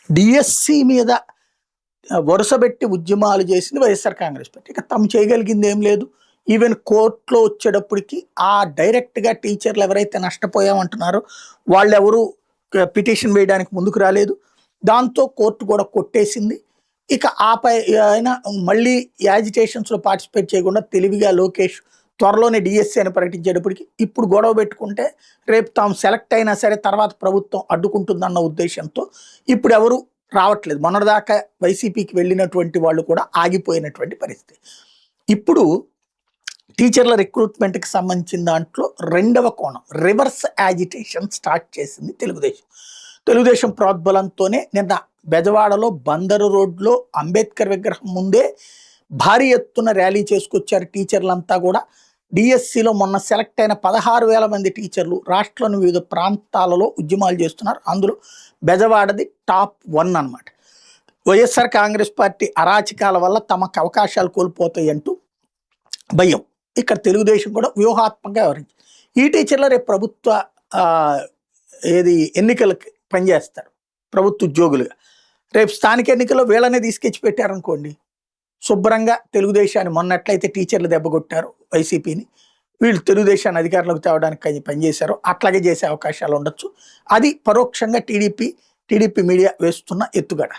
DSC మీద వరుసబెట్టి ఉద్యమాలు చేసింది వైఎస్ఆర్ కాంగ్రెస్ పార్టీ. ఇక తమ చేయగలిగింది ఏం లేదు. ఈవెన్ కోర్టులో వచ్చేటప్పటికి ఆ డైరెక్ట్గా టీచర్లు ఎవరైతే నష్టపోయామంటున్నారో వాళ్ళెవరూ పిటిషన్ వేయడానికి ముందుకు రాలేదు. దాంతో కోర్టు కూడా కొట్టేసింది. ఇక ఆపై అయినా మళ్ళీ యాజిటేషన్స్లో పార్టిసిపేట్ చేయకుండా తెలివిగా లోకేష్ త్వరలోనే డిఎస్సి అని ప్రకటించేటప్పటికి ఇప్పుడు గొడవ పెట్టుకుంటే రేపు తాము సెలెక్ట్ అయినా సరే తర్వాత ప్రభుత్వం అడ్డుకుంటుందన్న ఉద్దేశంతో ఇప్పుడు ఎవరు రావట్లేదు. మొన్నటిదాకా వైసీపీకి వెళ్ళినటువంటి వాళ్ళు కూడా ఆగిపోయినటువంటి పరిస్థితి. ఇప్పుడు టీచర్ల రిక్రూట్మెంట్కి సంబంధించిన దాంట్లో రెండవ కోణం రివర్స్ యాజిటేషన్ స్టార్ట్ చేసింది తెలుగుదేశం ప్రోద్బలంతోనే నిన్న బెజవాడలో బందరు రోడ్లో అంబేద్కర్ విగ్రహం ముందే భారీ ఎత్తున ర్యాలీ చేసుకొచ్చారు టీచర్లంతా కూడా. డిఎస్సిలో మొన్న సెలెక్ట్ అయిన 16,000 మంది టీచర్లు రాష్ట్రంలోని వివిధ ప్రాంతాలలో ఉద్యమాలు చేస్తున్నారు. అందులో బెజవాడది టాప్ 1 అన్నమాట. వైఎస్ఆర్ కాంగ్రెస్ పార్టీ అరాచకాల వల్ల తమకు అవకాశాలు కోల్పోతాయి అంటూ భయం. ఇక్కడ తెలుగుదేశం కూడా వ్యూహాత్మకంగా వ్యవహరించింది. ఈ టీచర్లు రేపు ప్రభుత్వ ఎన్నికలకి పనిచేస్తారు, ప్రభుత్వ ఉద్యోగులుగా. రేపు స్థానిక ఎన్నికల్లో వీళ్ళనే తీసుకొచ్చి పెట్టారనుకోండి, శుభ్రంగా తెలుగుదేశాన్ని మొన్నట్లయితే టీచర్లు దెబ్బకొట్టారు వైసీపీని, వీళ్ళు తెలుగుదేశాన్ని అధికారంలోకి తేవడానికి పనిచేశారు, అట్లాగే చేసే అవకాశాలు ఉండొచ్చు. అది పరోక్షంగా టీడీపీ మీడియా వేస్తున్న ఎత్తుగడ.